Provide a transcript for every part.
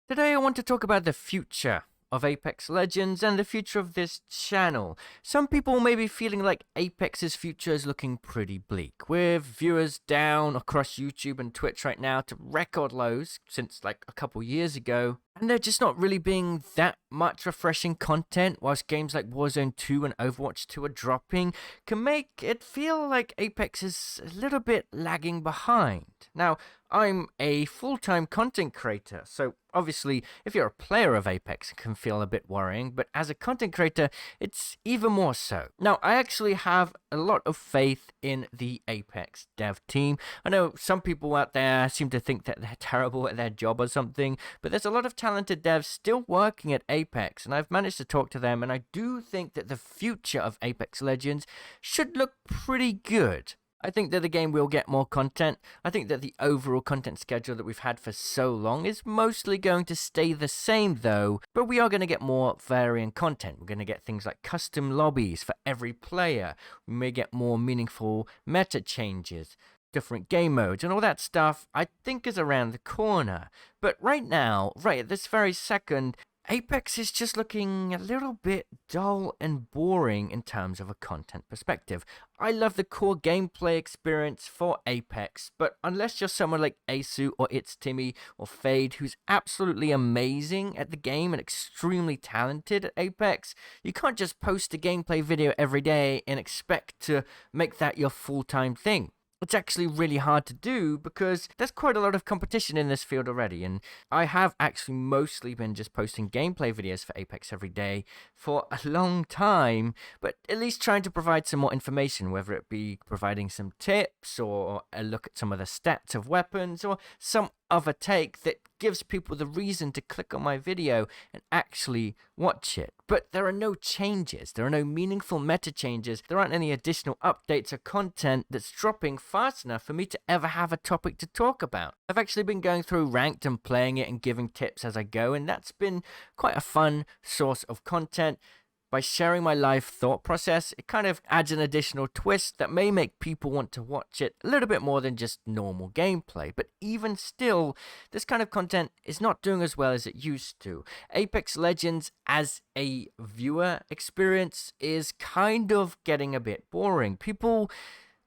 Today I want to talk about the future of Apex Legends and the future of this channel. Some people may be feeling like Apex's future is looking pretty bleak, with viewers down across YouTube and Twitch right now to record lows since like a couple years ago, and there just not really being that much refreshing content, whilst games like Warzone 2 and Overwatch 2 are dropping, can make it feel like Apex is a little bit lagging behind. Now, I'm a full-time content creator, so obviously, if you're a player of Apex, it can feel a bit worrying, but as a content creator, it's even more so. Now, I actually have a lot of faith in the Apex dev team. I know some people out there seem to think that they're terrible at their job or something, but there's a lot of talented devs still working at Apex, and I've managed to talk to them, and I do think that the future of Apex Legends should look pretty good. I think that the game will get more content. I think that the overall content schedule that we've had for so long is mostly going to stay the same though, but we are going to get more varying content. We're going to get things like custom lobbies for every player. We may get more meaningful meta changes, different game modes, and all that stuff I think is around the corner. But right now, right at this very second, Apex is just looking a little bit dull and boring in terms of a content perspective. I love the core gameplay experience for Apex, but unless you're someone like Asu or It's Timmy or Fade, who's absolutely amazing at the game and extremely talented at Apex, you can't just post a gameplay video every day and expect to make that your full-time thing. It's actually really hard to do because there's quite a lot of competition in this field already, and I have actually mostly been just posting gameplay videos for Apex every day for a long time, but at least trying to provide some more information, whether it be providing some tips or a look at some of the stats of weapons or some other take that gives people the reason to click on my video and actually watch it. But there are no changes, there are no meaningful meta changes, there aren't any additional updates or content that's dropping fast enough for me to ever have a topic to talk about. I've actually been going through Ranked and playing it and giving tips as I go, and that's been quite a fun source of content. By sharing my live thought process, it kind of adds an additional twist that may make people want to watch it a little bit more than just normal gameplay. But even still, this kind of content is not doing as well as it used to. Apex Legends as a viewer experience is kind of getting a bit boring. People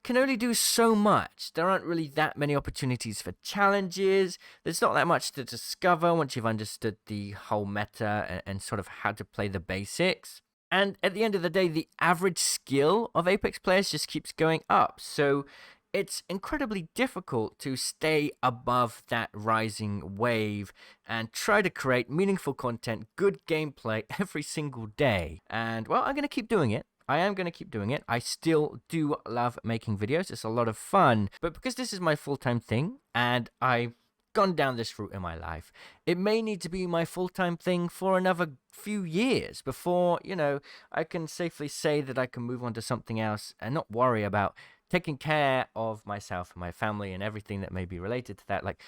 can only do so much. There aren't really that many opportunities for challenges. There's not that much to discover once you've understood the whole meta and sort of how to play the basics. And at the end of the day, the average skill of Apex players just keeps going up. So it's incredibly difficult to stay above that rising wave and try to create meaningful content, good gameplay every single day. And well, I'm going to keep doing it. I am going to keep doing it. I still do love making videos. It's a lot of fun. But because this is my full-time thing and I've gone down this route in my life, it may need to be my full-time thing for another few years before, I can safely say that I can move on to something else and not worry about taking care of myself and my family and everything that may be related to that. Like,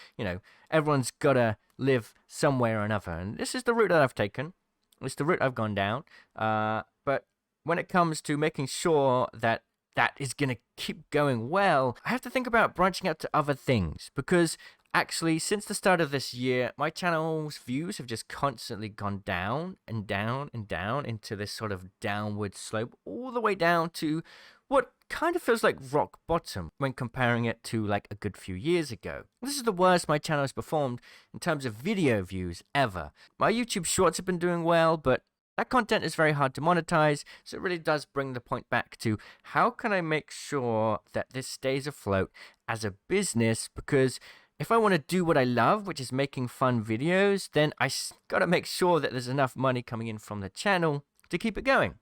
everyone's got to live somewhere or another. And this is the route that I've taken. It's the route I've gone down. But when it comes to making sure that that is going to keep going well, I have to think about branching out to other things because actually, since the start of this year, my channel's views have just constantly gone down and down and down into this sort of downward slope, all the way down to what kind of feels like rock bottom when comparing it to like a good few years ago. This is the worst my channel has performed in terms of video views ever. My YouTube shorts have been doing well, but that content is very hard to monetize, so it really does bring the point back to how can I make sure that this stays afloat as a business, because if I want to do what I love, which is making fun videos, then I gotta make sure that there's enough money coming in from the channel to keep it going.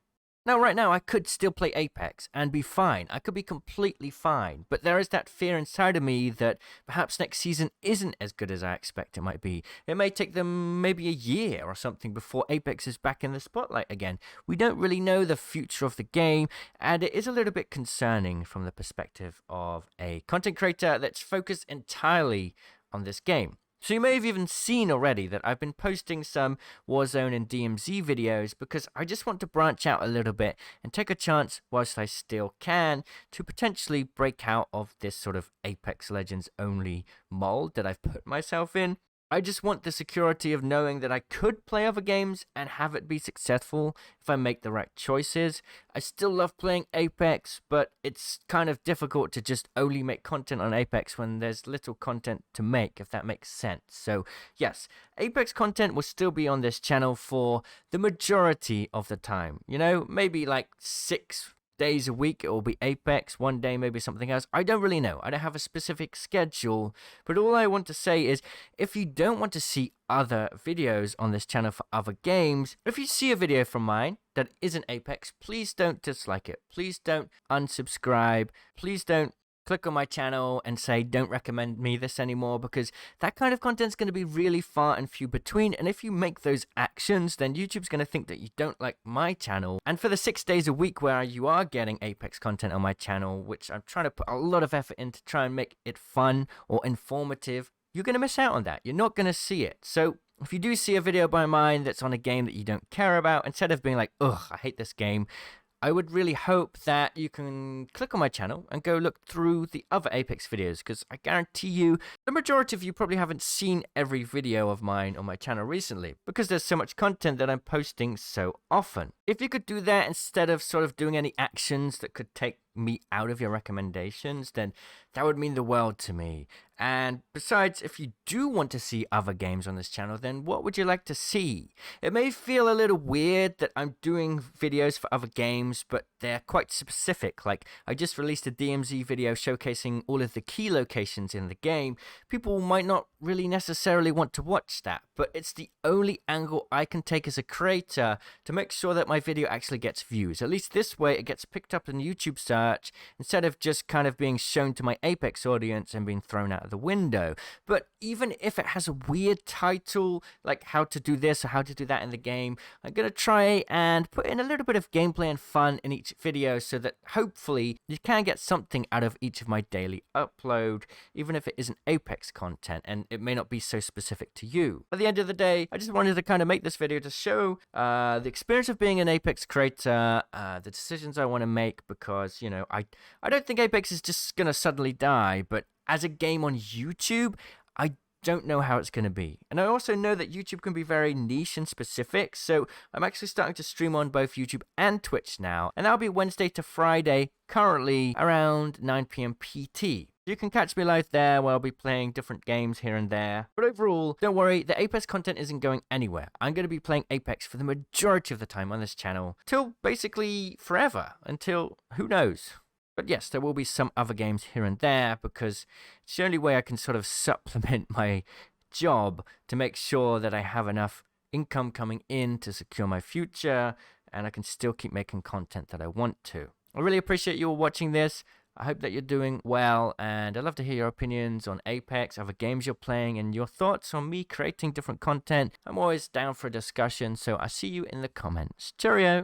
Now, right now, I could still play Apex and be fine. I could be completely fine. But there is that fear inside of me that perhaps next season isn't as good as I expect it might be. It may take them maybe a year or something before Apex is back in the spotlight again. We don't really know the future of the game, and it is a little bit concerning from the perspective of a content creator that's focused entirely on this game. So you may have even seen already that I've been posting some Warzone and DMZ videos because I just want to branch out a little bit and take a chance whilst I still can to potentially break out of this sort of Apex Legends only mold that I've put myself in. I just want the security of knowing that I could play other games and have it be successful if I make the right choices. I still love playing Apex, but it's kind of difficult to just only make content on Apex when there's little content to make, if that makes sense. So, yes, Apex content will still be on this channel for the majority of the time. You know, maybe like 6 days a week it will be Apex, one day maybe something else. I don't really know. I don't have a specific schedule, but all I want to say is if you don't want to see other videos on this channel for other games, if you see a video from mine that isn't Apex, please don't dislike it. Please don't unsubscribe. Please don't click on my channel and say don't recommend me this anymore, because that kind of content is going to be really far and few between, and if you make those actions, then YouTube's going to think that you don't like my channel. And for the 6 days a week where you are getting Apex content on my channel, which I'm trying to put a lot of effort in to try and make it fun or informative, you're going to miss out on that. You're not going to see it. So if you do see a video by mine that's on a game that you don't care about, instead of being like, ugh, I hate this game, I would really hope that you can click on my channel and go look through the other Apex videos, because I guarantee you the majority of you probably haven't seen every video of mine on my channel recently, because there's so much content that I'm posting so often. If you could do that instead of sort of doing any actions that could take me out of your recommendations, then that would mean the world to me. And besides, if you do want to see other games on this channel, then what would you like to see? It may feel a little weird that I'm doing videos for other games, but they're quite specific. Like, I just released a DMZ video showcasing all of the key locations in the game. People might not really necessarily want to watch that, but it's the only angle I can take as a creator to make sure that my video actually gets views. At least this way it gets picked up in YouTube search, instead of just kind of being shown to my Apex audience and being thrown out of the window. But even if it has a weird title, like how to do this or how to do that in the game, I'm going to try and put in a little bit of gameplay and fun in each video, so that hopefully you can get something out of each of my daily upload, even if it isn't Apex content and it may not be so specific to you. At the end of the day, I just wanted to kind of make this video to show the experience of being an Apex creator, the decisions I want to make, because, you know, I don't think Apex is just going to suddenly die, but as a game on YouTube, I don't know how it's going to be. And I also know that YouTube can be very niche and specific, so I'm actually starting to stream on both YouTube and Twitch now, and that'll be Wednesday to Friday, currently around 9 PM PT. You can catch me live there where I'll be playing different games here and there. But overall, don't worry, the Apex content isn't going anywhere. I'm going to be playing Apex for the majority of the time on this channel, till basically forever, until who knows. But yes, there will be some other games here and there, because it's the only way I can sort of supplement my job to make sure that I have enough income coming in to secure my future, and I can still keep making content that I want to. I really appreciate you all watching this. I hope that you're doing well, and I'd love to hear your opinions on Apex, other games you're playing, and your thoughts on me creating different content. I'm always down for a discussion, so I'll see you in the comments. Cheerio!